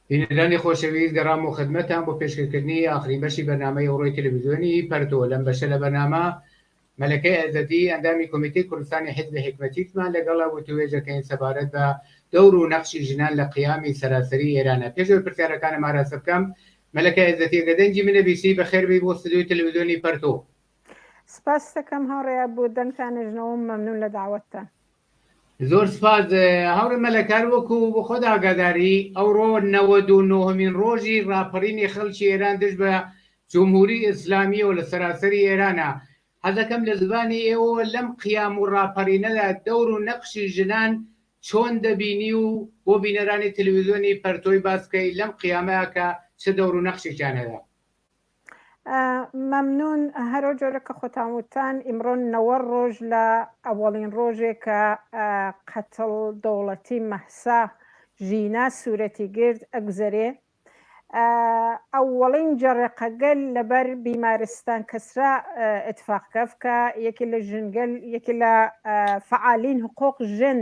بینەرانی خۆشەویست گەڕام و خدمەتان بۆ پێشکەشکردنی ئاخرین بەشی بەرنامەی ئەوڕۆی تەلەڤیزیۆنی پەرتۆ. لەم بەشە لە بەرنامە مەلەکەی عەزەتی ئەندامی کۆمیتەی کوردستانی حیزب حکمەتیتمان لەگەڵا بۆ توێژەکەین سەبارەت بە دەور و نەقشی ژنان لە قیامی سەراسەری ئێرانە. پێشەوەی پرسیارەکانم ئاراستە بکەم، مەلەکەی عەزەتی ئەگە دەنگی منەبیسی بەخێربێی بۆ ستودیۆی تەلەڤیزیۆنی پەرتۆ. سپاس دەکەم هاوڕێیە بۆ دەنگتانژنەوە مەمنون لە داوەتتان. زۆر سپاس هاوڕێ مەلەکار، وەکو بۆ خۆت ئاگاداری ئەوڕۆ 99مین ڕۆژی ڕاپەڕینی خەڵکی ئێران دژ بە جمهوری ئیسلامی و لە سەراسەری ئێرانە. حەزەکەم لە زبانی ئێوە لەم قیام و ڕاپەڕینەدا دەور و نەقشی ژنان چۆن دەبینی و بۆ بینەرانی تەلەڤیزیۆنی پەرتۆی باسکەی لەم قیامەیە کە چه دەور و نەقشێکیان هەیە. مەمنون هەرۆ جۆرەکە خۆتانوتان ئیمڕۆ 90 ڕۆژ لە ئەوەڵین ڕۆژێک کە قەتڵ دەوڵەتی مەحسا ژینا سوورەتی گرت ئەگوزەرێ. ئەوەڵین جەڕێقەگەل لەبەر بیمارستان کەسرا اتفاقکەف کە یەکی لە ژنگەل یەکی لە فعالین حقوق ژن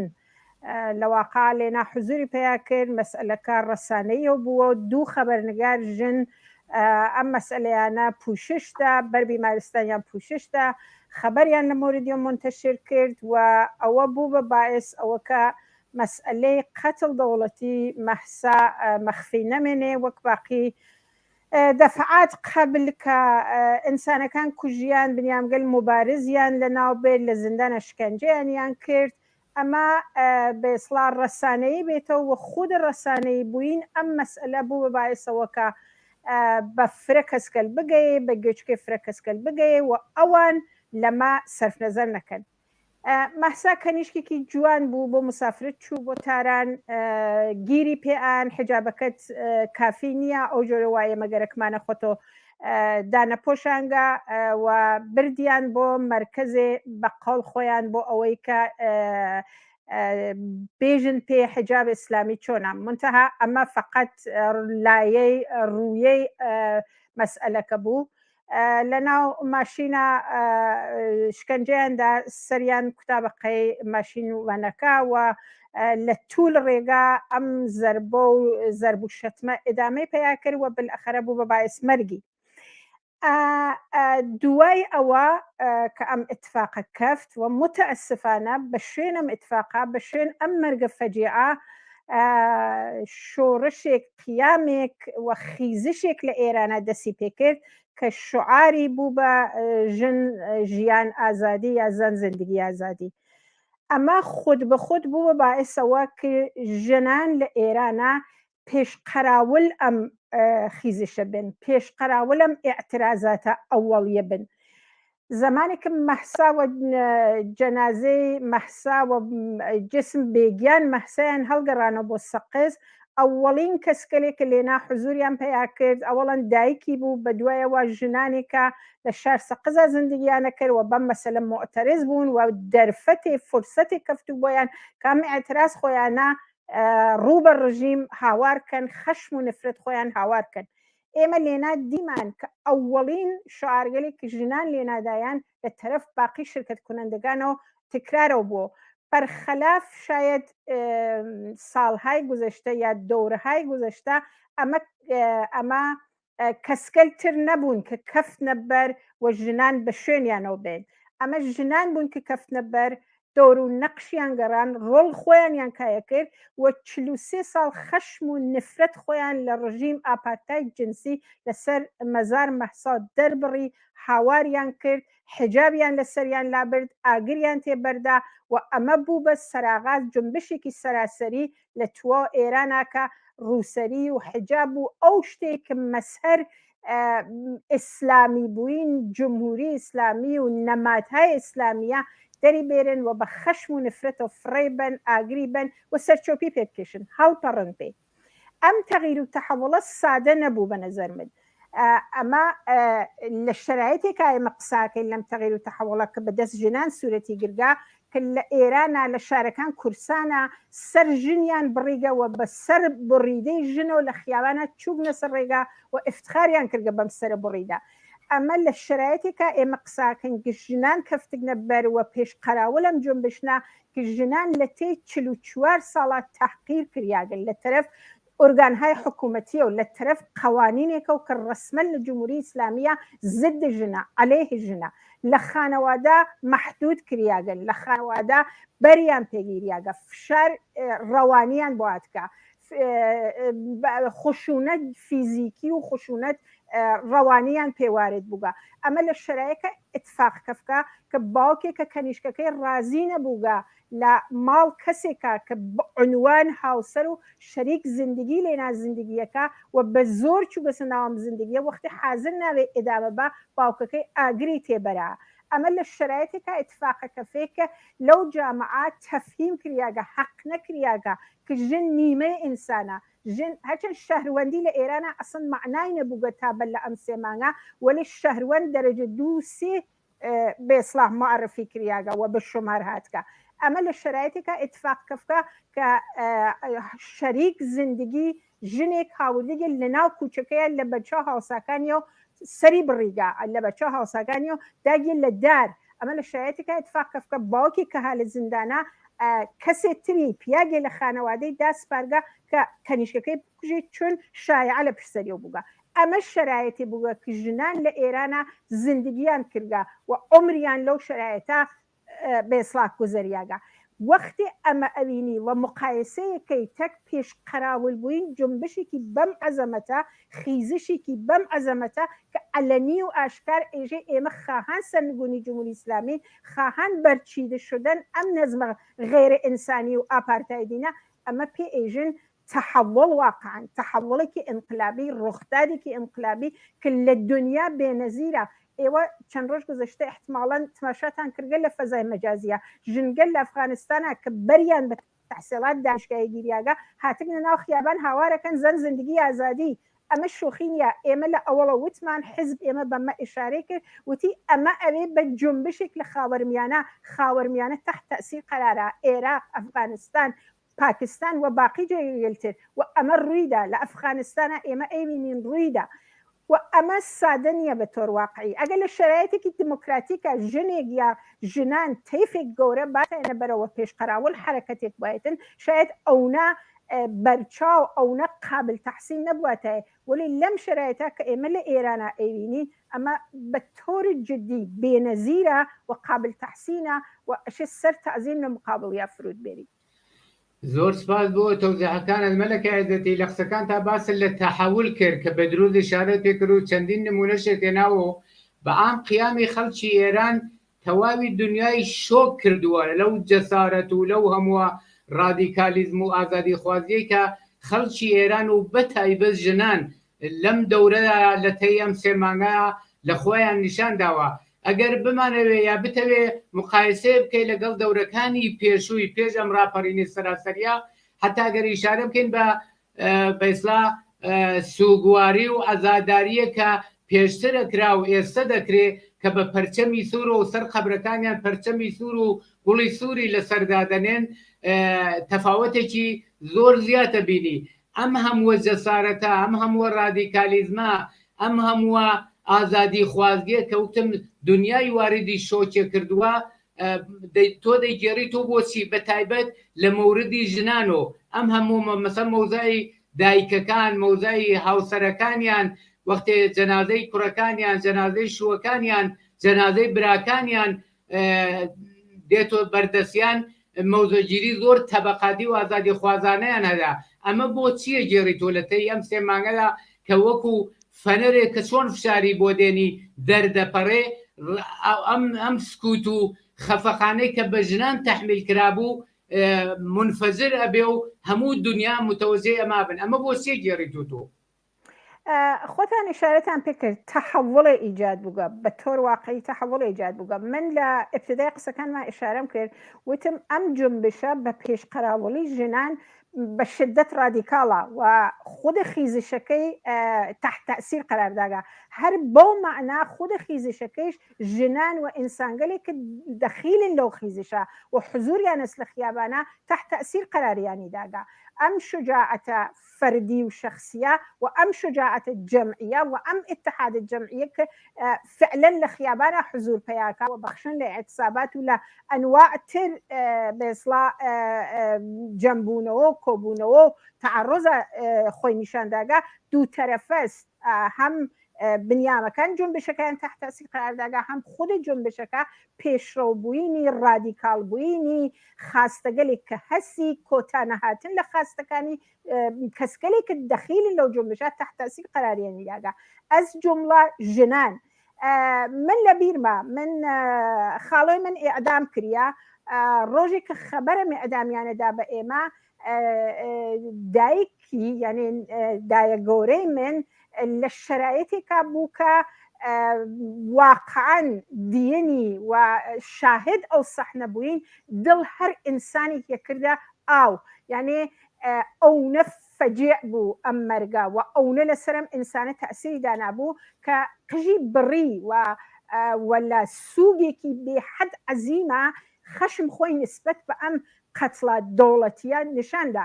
لە واقع لێنا حزوری پیا کرد مەسئلەکە ڕەسانەیە بووە و 2 خەبەرنگار ژن ئەم مەسئلەیانە پوششدا بەر بیمارستانیان پوششدا خەبەریان لە مۆردیۆ منتەشر کرد و ئەوە بوو بە باعث ئەوەکە مەسئلەی قەتڵ دەوڵەتی مەحسا مەخفی نەمێنێ وەک باقی دەفعات قبل کە ئینسانەکان کوژیان بنیامگەل مبارزیان لە ناوبێت لە زیندانە شکەنجەیانیان کرد. ئەمە بێسڵا ڕەسانەیی بێتەوە و خود ڕەسانەیی بووین ئەم مەسئلە بوو بە باعثەوەکە بە فرە کەسکەل بگەیە بە گوێچکێ فرە کەسکەل بگەیە و ئەوان لەما سەرف نەزەر نەکەن. مەحسا کەنیشکێکی جوان بوو بۆ مسافرت چوو بۆ تاران گیری پێیان حجابەکەت کافی نییە ئەو جۆرە وایە مەگەرەکمانە خۆتۆ دانەپۆشانگە و بردیان بۆ مرکزێ بە قەڵ خۆیان بۆ ئەوەی کە بێژن پێ حجاب ئیسلامی چۆنە منتەها ئەمە فقط لایەی ڕوویەی مەسئلەکە بوو. لە ناو ماشینە شکەنجەیاندا سەریان کوتابقەی ماشین وانەکە و لە توول ڕێگا ئەم زەربە و زەرب و شەتمە ئێدامەی پیا کرد و بالئەخەرە بوو بە باعث مەرگی. دوای ئەوە کە ئەم ئتفاقە کەفت و متەئسفانە بە شوێن ئەم ئتفاقا بە شوێن ئەم مەرگە فەجیعە شۆڕشێک قیامێک و خیزشێک لە ئێرانە دەستی پێکرد کە شعاری بوو بە ژن ژیان ئازادی یا زەن زندگی ئازادی. ئەمە خود بە خود بوو بە باعثەوە کە ژنان لە ئێرانە پێشقەراول ئەم خیزشە بن پێشقەراول ئەم ئێعترازاتە ئەوەڵیە بن. زمانێکە مەحسا و جەنازەی مەحسا و جسم بێگیان مەحسایان هەڵگەڕانە بۆ سەقز ئەوەڵین کەسکەلێکە لێنا حزوریان پیا کرد ئەوەڵەن دایکی بوو بە دوایەوە ژنانێکە لە شار سەقزە زندگییانە کرد و بەم مەسەلە معتەرز بوون و دەرفەتێ فرسەتی کەفتو بۆیان کام ئێعتراز خۆیانە ڕوو بە ڕژیم هاوارکەن خەشم و نفرەت خۆیان هاوارکەن. ئێمە لێنا دیمان کە ئەوەڵین شعارگەلێکی ژنان لێنادایان لە تەرەف باقی شرکت کنندگانەوە تکرارەوە بووە بەرخەلاف شاید ساڵهای گوزەشتە یا دەورەهای گوزەشتە ئەمە کەسکەلتر نەبوون کە کەفتنە بەر و ژنان بە شوێنیانەوە بێن. ئەمە ژنان بوون کە کەفتنە بەر دەور و نەقشیان گەڕان ڕۆڵ خۆیانیان کایە کرد و 43 ساڵ خەشم و نفرەت خۆیان لە ڕژیم ئاپارتای جنسی لەسەر مەزار مەحسا دەربڕی هاواریان کرد حجابیان لەسەریان لابرد ئاگریان تێبەردا و ئەمە بوو بە سەراغاز جنبشێکی سەراسەری لە تووە ئێراناکە ڕووسەری و حجاب و ئەو شتێک مەسهەر ئیسلامی بووین جمهوری ئیسلامی و نەماتهای ئیسلامیە دەری بێرن و بە خەشم و نفرەت و فڕێ بن ئاگری بن و سەرچۆپی پێ بکێشن هەڵپەڕن پێ. ئەم تەغیر و تەحوڵە سادە نەبوو بە نەزەر من. ئەمە لە شرایطێکە ئێمە قساکەین لەم تەغیر و تەحوڵە کە بەدەست ژنان سوورەتی گرگا کە لە ئێرانە لە شارەکان کورسانە سەر ژنیان بڕیگەوە بە سەر بڕیدەی ژنەوە لە خیاوانە چوبنە سەر ڕێگا و ئفتخاریان کردگە بەم سەر بڕیدا. ئەمە لە شرایطێکە ئێمە قساکەین کە ژنان کەفتگنە بەرەوە پێش قەراوەلم جنبشنا کە ژنان لە تێی 44 ساڵات تەحقیر کریاگەن لە تەرەف ئۆرگانهای حکوومەتیە و لە تەرەف قوانینێکە و کە ڕسمەن لە جمهوری ئیسلامیە ضد ژنە عەلەیه ژنە لە خانەوادا مەحدود کریاگەن لە خانەوادا بەریان پێگیریاگە فشار ڕەوانیان بۆ هاتکە خشونەت فیزیکی و خشونەت ڕەوانیان پێوارد بووگە ئەمە لە شەرایەکە ئتفاق کەفکە کە باوکێکە کەنیشکەکەی ڕازی نەبووگە لە ماڵ کەسێکە کە عنوان هاوسەر و شەریک زندگی لێنا زندگیەکە و بە زۆر چووگە سەناوام زندگیە وەختی حازر ناوێت ئێدامە بە باوکەکەی ئاگری تێبەرە ئەمە لە شرایەتێکە ئتفاقەکە فێکە لەو جامعات تەفهیم کریاگە حەق نەکریاگە کە ژن نیمەی ئینسانە ژن هەرچەند شەهروەندی لە ئێرانە ئەسڵ معنای نەبووگە تابەت لە ئەم سێ مانگە وەلی شەهروەند دەرەجە 2-3 بێسڵاح معرفی کریاگە و بە شمار هاتکە ئەمە لە شرایەتێکە ئتفاق کەفکە کە شەریک زندگی ژنێک هاوردێکی لە ناو کوچەکەیە لە بەچە هاوساکانیە و سەری بڕیگا لە بەچە هاوساکانیە و داگیر لە دار ئەمە لە شایەتێکە ئتفاق کەفکە باوکی کە ها لە زیندانە کەسێک تری پیاگێ لە خانەوادەی داسپارگە کە کەنیشکەکەی بکوژێت چون شایعە لە پشسەریەوە بووگە ئەمە شرایەتی بووگە کە ژنان لە ئێرانە زندگیان کردگە و عمریان لەو شرایەتە بێسڵاح گوزەریاگە وەختی ئەمە ئەوینی و مقایسەیەکەی تەک پێش قەراول بووین جنبشێکی بەم عەزەمەتە خیزشێکی بەم عەزەمەتە کە ئەلەنی و ئاشکار ئێژێ ئێمە خاهان سەرنگونی جمهوری ئیسلامی خاهان بەرچیدە شدن ئەم نەزمە غێرە ئینسانی و ئاپارتایدینە ئەمە پێ ئێژن تحول واقعا تحولێکی انقلابی ڕوخدادێکی انقلابی کە لە دنیا بێنەزیرە ئێوە چەند ڕۆژ گذشتە احتماڵاً تماشاتان کردگە لە فەزای مەجازیە ژنگەل لە ئەفغانستانە کە بەریان بە تەحسیلات دانیشگاهی گیریاگە هاتنە ناو خیابان هاوارەکەن زەن زندگی ئازادی ئەمە شوخینە ئێمە لە ئەوڵە وتمان حزب ئێمە بەمە ئشارەی کرد وتی ئەمە ئەوێ بە جنبشێک لە خاوەرمیانە تحت تەأسیر قەرارە عێراق ئەفغانستان پاکستان و باقی جێگەلتر و ئەمە ڕوویدا لە ئەفغانستانە ئێمە ئەیبینین ڕوویدا و ئەمە سادە نییە بە تۆر واقعی ئەگەر لە شرایەتێکی دموکراتیکە ژنێک یا ژنان تەیفێک گەورە باتێنە بەرەوە پێشقەراوەل حرەکەتێک بایەتن شاید ئەونا بەرچاو ئەونا قابل تەحسین نەبواتایە ولی لەم شرایەتە کە ئێمە لە ئێرانە ئەیبینین ئەمە بە تۆری جدی بێنەزیرە و قابل تەحسینە و ئەشێ سەر تەعزیم لە مقابڵیا فرود بێری زۆر سپاس بۆ تەوزیحەکانت مەلەکە عەزەتی لە قسەکان تا باسن لە تەحول کرد کە بە دروست ئشارەت پێ کرد و چەندین نمونەشێک هێناوە بە ئام قیامی خەڵکی ئێران تەواوی دنیای شۆک کردووە لەو جەسارەت و لەو هەمووە ڕادیکالیزم و ئازادی خوازیەی کە خەڵکی ئێران و بەتایبەت ژنان لەم دەورەدا لە تەی ئەم سێ مانگەیە لە خۆیان نیشان داوە ئەگەر بمانەوێ یا بتەوێ مقایسێ بکەی لەگەڵ دەورەکانی پێشووی پێش ئەم ڕاپەڕینی سەراسەریە حتا گەر ئیشارە بکەین بە ئیسلا سوگواری و ئازاداریە کە پێشتر دەکرا و ئێستا دەکرێت کە بە پەرچەمی سوور و سەر قەبرەکانیان پەرچەمی سوور و گوڵی سووری لەسەردادەنێن تەفاوەتێکی زۆر زیاتە بینی ئەم هەمووە جەسارەتە ئەم هەمووە ڕادیکالیزمە ئەم هەمووە ئازادی خوازگیە کە وتم دنیای واردی شۆکێ کردووە تۆ دەیگێڕی تۆ بۆچی بە تایبەت لە مەوردی ژنان و ئەم هەموو مەسەڵ مەوزای دایکەکان مەوزای هاوسەرەکانیان وەختێ جەنازەی کوڕەکانیان جەنازەی شووەکانیان جەنازەی براکانیان دێتۆ بەردەستیان مەوزەگیری زۆر تەبەقاتی و ئازادی خوازانەیان هەدا ئەمە بۆ چییە گێڕی تۆ لە تەی ئەم سێ مانگەدا کە وەکو فەنەرێک کە چۆن فشاری بۆ دێنی دەردەپەڕێ ئەم سکوت و خەفەخانەی کە بە ژنان تەحمیل کرابوو منفەجر ئەبێ و هەموو دنیا متەوەجێ ئەما بن ئەمە بۆ چێ گێڕی تۆ خۆتان ئشارەتان پێ کرد تەحوڵی ئیجاد بووگە بە تۆر واقعی تەحوڵی ئیجاد بووگە من لە ئبتدای قسەکانمان ئشارەم کرد وتم ئەم جنبشە بە پێشقەراوەڵی ژنان بە شدت رادیکاڵە و خود خیزشەکەی تحت تأثیر قەرارداگە هەر بەو معنە خود خیزشەکەیش ژنان و ئینسانگەلێک کە دەخیلن لەو خیزشە و حزوریانەس لە خیابانە تحت تأثیر قەراریانی داگا أم شجاعة فردي وشخصية وأم شجاعة الجمعية وأم اتحاد الجمعية فعلا لخيابانا حضور بياكا وبخشن لاعتصابات ولا أنواع تر بإصلاح جنبونو كوبونو تعرض خوي نشان داغا دو طرفس هم بنیامەکان جنبشەکان تحت تاثیر قرار داگا هم خود جنبشەکە پێشڕەوبووینی رادیکال بووینی خاستەگەلێک کە هەسی کۆتانەهاتن لە خاستەکانی کەسگەلێک کە دەخیل لەو جنبشە تحت تاثیر قراریانی داگا ئەس جملە ژنان من لە بیرما من خاڵۆی من ئێعدام کردیا ڕۆژێک کە خەبەرم ئێعدامیانەدا بە ئێمە دایکی یعنی دایە گەورەی من لە شرایطێکا بوو کە واقعاً دیێنی و شاهد ئەو سەحنە بووین دڵ هەر ئینسانی یەکردە ئاو یعنی ئەوە فەجیع بوو ئەم مەرگە و ئەوە لەسەرم ئینسانە تەئسیری دانابوو کە قژی بڕی ولا سووگێکی بێحەد عەزیمە خەشم خۆی نسبەت بە ئەم قەتڵە دەوڵەتیە نیشاندا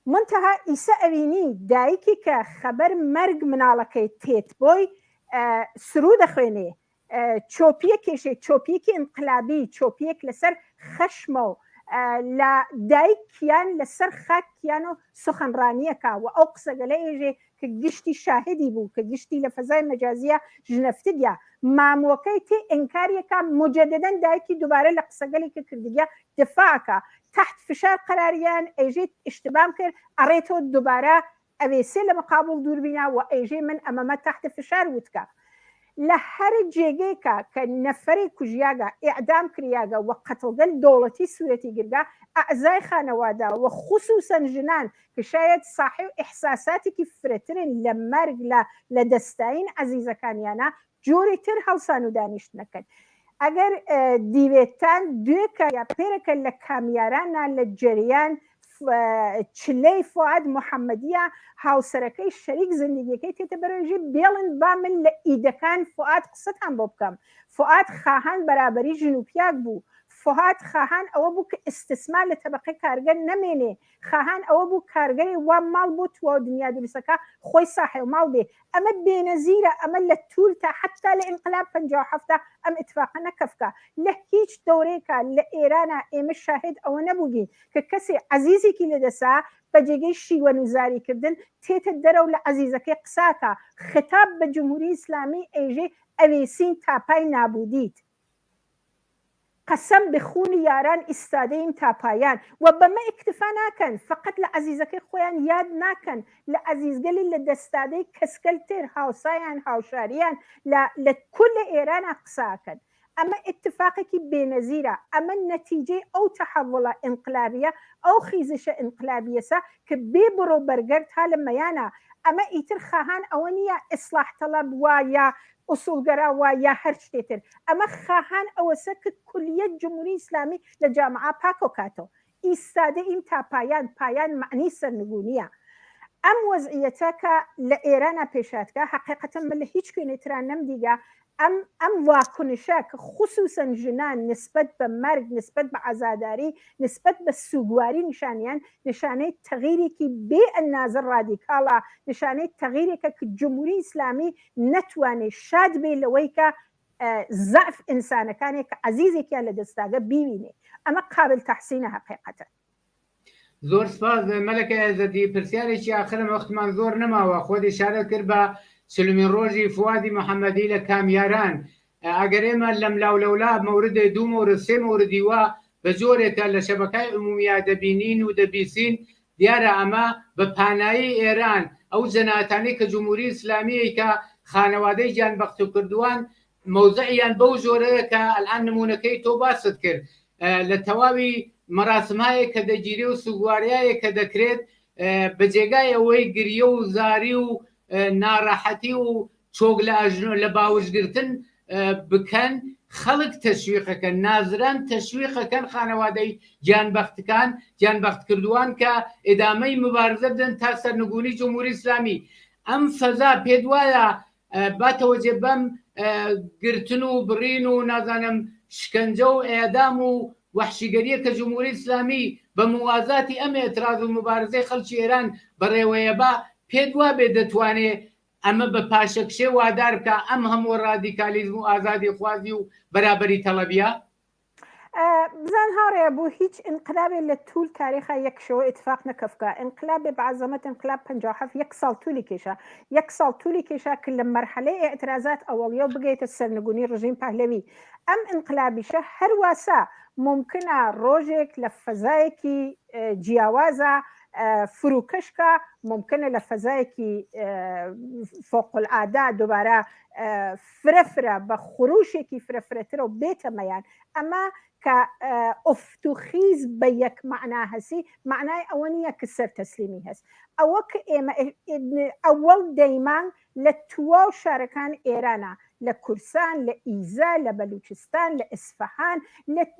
منتها ئیسە ئەوینی دایکی کە خەبەر مەرگ مناڵەکەی تێت بۆی سرود دەخوێنێ چۆپیە کێشێ چۆپیەکی انقلابی چۆپیەک لەسەر خەشمە و لە دایکیان لەسەر خاکیان و سخەنڕانیەکە و ئەو قسەگەلە ئێژێ کە گشتی شاهدی بوو کە گشتی لە فەزای مەجازیە ژنەفتگیا مامۆکەی تێ ئینکاریەکە مجددەن دایکی دووبارە لە قسەگەلێکە کردگیا دفاعکە تحت فشار قراریان ئەیژێ اشتبام کرد ئەڕێتەوە دووبارە ئەوێسێ لە مقابل دووربینا و ئەیژێ من ئەمەمە تحت فشار وتکە لە هەر جێگەیەکە کە نەفەری کوژیاگە ئێعدام کریاگە و قەتڵگەل دەوڵەتی سوورەتی گرگا ئەعزای خانەوادا و خصوصەن ژنان کە شاید صاحب ئیحساساتێکی فرەترن لە مەرگ لە دەستاین عەزیزەکانیانە جۆری تر هەڵسان و دانیشتنەکەن ئەگەر دیوێتان دوێکە یا پێرەکە لە کامیارانە لە جەریان چلەی فواد محەممەدیە هاوسەرەکەی شەریک زندگیەکەی تێتە بەرەژی بێڵن با من لە ئیدەکان فواد قسەتان بۆ بکەم فواد خاهان بەرابەری ژن و پیاک بوو فواد خاهان ئەوە بوو کە ئستسما لە تەبقەی کارگەر نەمێنێ خاهان ئەوە بوو کارگەری وا ماڵ بۆ تو دنیا دروستەکە خۆی ساحێ ماڵ بێ ئەمە بێنەزیرە ئەمە لە توول تا حتا لە ئینقلاب 57 ئەم ئتفاقە نەکەفکە لە هیچ دەورێکە لە ئێرانە ئێمە شاهد ئەوە نەبووگین کە کەسێ عەزیزێکی لەدەسا بەجێگەی شیوەنوزاریکردن تێتە دەرەو لە عەزیزەکەی قساکە خطاب بە جمهوری ئیسلامی ئەیژێ ئەوێسین تاپای نابودیت قسم بخونی یاران ئیستادەین تاپایان و بەمە ئیکتفا ناکەن فقط لە عەزیزەکەی خۆیان یاد ناکەن لە عەزیزگەلی لە دەستادەی کەسکەلتر هاوسایان هاوشاریان لە کل ئێرانە قساکەن ئەمە اتفاقێکی بێنەزیرە ئەمە نەتیجەی ئەو تەحەوڵە ئینقلابیە ئەو خیزشە ئینقلابیەسە کە بێ بڕۆ بەرگەرد تا لە مەیانە ئەمە ئیتر خاهان ئەوە نییە ئیسلاح تەڵەب وایە ئوسوڵگەرا وایە هەر شتێتر ئەمە خاهان ئەوەسە کە کولیەت جمهوری ئیسلامی لە جامعە پاکۆ کاتەوە ئیستادە ئین تا پایان معنی سەرنگونیە ئەم وەزعیەتە کە لە ئێرانە پێشاتکە حقیقەتەن من لە هیچ کوێنێتران نەمدیگە ئەم واکنشە کە خصوصەن ژنان نسبەت بە مەرگ نسبەت بە عەزاداری نسبەت بە سوگواری نیشانیان نیشانەی تەغییرێکی بێ ئەندازە ڕادیکاڵە نیشانەی تەغییرێکە کە جمهوری ئیسلامی نەتوانێت شاد بێ لەوەی کە زەعف ئینسانەکانێک کە عەزیزێکیان لە دەستاگە بیبینێ ئەمە قابل تەحسینە حقیقەتەن زۆر سپاس مەلەکە ئەزەدی پرسیارێکی ئاخرم وەختمان زۆر نەماوە خۆت ئیشارە کرد بە سلمین ڕۆژی فوادی محەممەدی لە کامیاران ئەگەر ئێمە لەم لاولەولا مەوردە دوو مەورد سێ مەوردی وا بە جۆرێکە لە شەبەکەی عمومیە دەبینین و دەبیسین دیارە ئەمە بە پانایی ئێران ئەو جەناتانەی کە جمهوری ئیسلامی کە خانەوادەی گیانبەخت و کردوان مەوزعیان بەو جۆرەیە کە ئەلان نمونونەکەی تۆ باست کرد لە تەواوی مەراسمایە کە دەگیری و سوگواریایە کە دەکرێت بە جێگای ئەوەی گریە و زاری و ناڕەحەتی و چۆک لە باوشگرتن بکەن خەڵک تەشویقەکەن نازران تەشویقەکەن خانەوادەی گیانبەختەکان گیانبەخت کردووان کە ئێدامەی مبارزە بدەن تا سەرنگونی جمهوری ئیسلامی ئەم فەزا پێت وایە باتەوە جێ بەم گرتن و بڕین و نازانم شکنجە و ئێدام و وحشیگەریە کە جمهوری ئیسلامی بە موازاتی ئەم ئێتراز و مبارزەی خەڵکی ئێران بەڕێوەیە با پێت وا بێ دەتوانێت ئەمە بە پاشەکشێ وادار بکە ئەم هەموو ڕادیکالیزم و ئازادی خوازی و بەرابەری تەڵەبیە؟ بزن هاڕێ بوو هیچ انقلابێ لە توول تاریخە یەکشەوە اتفاق نەکەفکە انقلابێ بەعزەمەت انقلاب 57 یەک ساڵ توولی کێشە یەک ساڵ توولی کێشە کە لە مەرحەلەی ئێعترازات ئەوەڵیە و بگەیتە سەرنگونی ڕژیم پەهلەوی ئەم انقلابیشە هەرواسا ممکنە ڕۆژێک لە فەزایەکی جیاوازە فروکەشکە ممکنە لە فەزایەکی فۆقڵعادا دووبارە فرەفرە بە خروشێکی فرەفرەترە و بێتە مەیان ئەمە کە ئۆفتوخیز بە یەک معنا هەسی معنای ئەوە نییە کە سەر تەسلیمی هەست ئەوە کە ئێمە ئەوەڵ دەیمان لە توا و شارەکان ئێرانە لە کورسان لە ئیزا لە بەلوچستان لە ئیسفەهان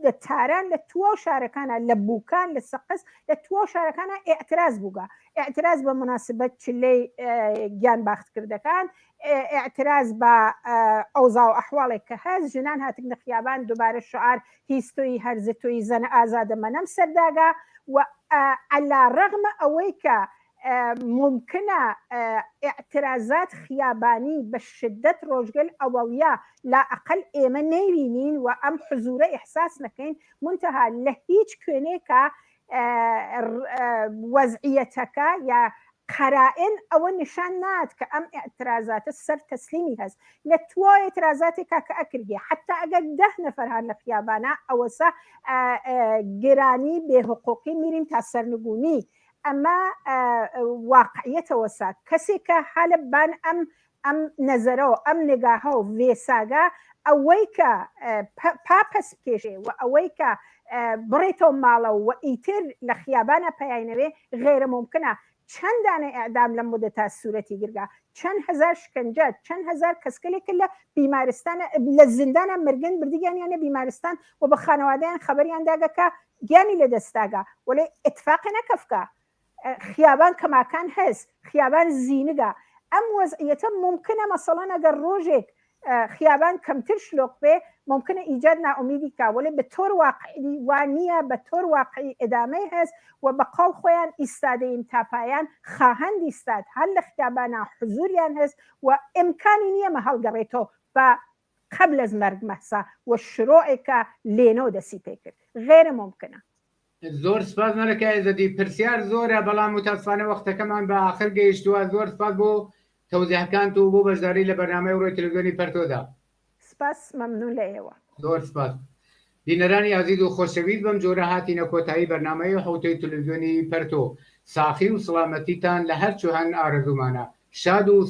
لە تاران لە توا و شارەکانە لە بووکان لە سەقس لە توا و شارەکانە ئێعتراز بووگە ئێعتراز بە مناسبەت چلەی گیان باختکردەکان ئێعتراز بە ئەوزا و ئەحواڵێک کە هەست ژنان هاتن لە خیابان دووبارە شعار هیستۆی هەرزتۆی زەنە ئازادە مەنەم سەرداگا و عەلا ڕەغمە ئەوەی کە ممکنە ئێعترازات خیابانی بە شدت ڕۆژگەل ئەوەڵیا لا ئەقل ئێمە نەیبینین و ئەم حزورە ئیحساس نەکەین منتەها لە هیچ کوێنێکە وەزعیەتەکە یا قەرائن ئەوە نیشان نات کە ئەم ئێعترازاتە سەر تەسلیمی هەست لە توای ئێعترازاتێکا کە ئەکردێ حتا ئەگەر 10 نەفەر هەن لە خیابانە ئەوەسە گرانی بێحقوقی میریم تا سەرنگونی ئەمە واقعیەتەوە سا کەسێکە حالە بان ئەم نەزەرەوە ئەم نگاهە و وێساگا ئەوەی کە پاپەس بکێشێ و ئەوەی کە بڕێتەوە ماڵە و ئیتر لە خیابانە پەیاینەوێ غێرە ممکنە چەندانە ئەعدام لە مدەتا سوورەتی گرگا چەند هزار شکنجە چەند هزار کەسکەلێکە لە بیمارستانە لە زیندانە مرگن بردیگیانیانە بیمارستان و بە خانەوادەیان خەبەریان داگەکە گیانی لە دەستاگا وەڵێ اتفاقی نەکەفکە خیابان کەماکان هەست خیابان زیینگە ئەم وەزعیەتە ممکنە مەسەڵەن ئەگەر ڕۆژێک خیابان کەمتر شلۆق بێ ممکنە ئیجاد ناومیدی کاوەڵێ بە تۆر واقعی وانە بە تۆر واقعی ئەدامەی هەست و بە قاڵ خۆیان ئیستادەین تاپایان خاهەندی ئیستاد هەر لە خیابانە حزوریان هەست و ئیمکانی نییە مە هەڵگەڕێتەوە بە قبل از مرگ مەسا و شروعێکە لێنەوە دەسی پێ کرد غێرە ممکنە زۆر سپاس مەلەکە عیزەتی پرسیار زۆرە بەڵام متاسفانە وەختەکەمان بە ئاخر گەیشتووە زۆر سپاس بۆ تەوزیحەکانت و بۆ بەشداری لە بەرنامەی ڕۆی تەلەڤیزیۆنی پەرتۆدا سپاس مەمنون لە ئێوە زۆر سپاس بینەرانی عەزیز و خۆشەویست بەم جۆرە هاتینە کۆتایی بەرنامەی حوتەی تەلەڤیزیۆنی پەرتۆ ساخی و سڵامەتیتان لە هەرچوو هەن ئارەزومانە شاد و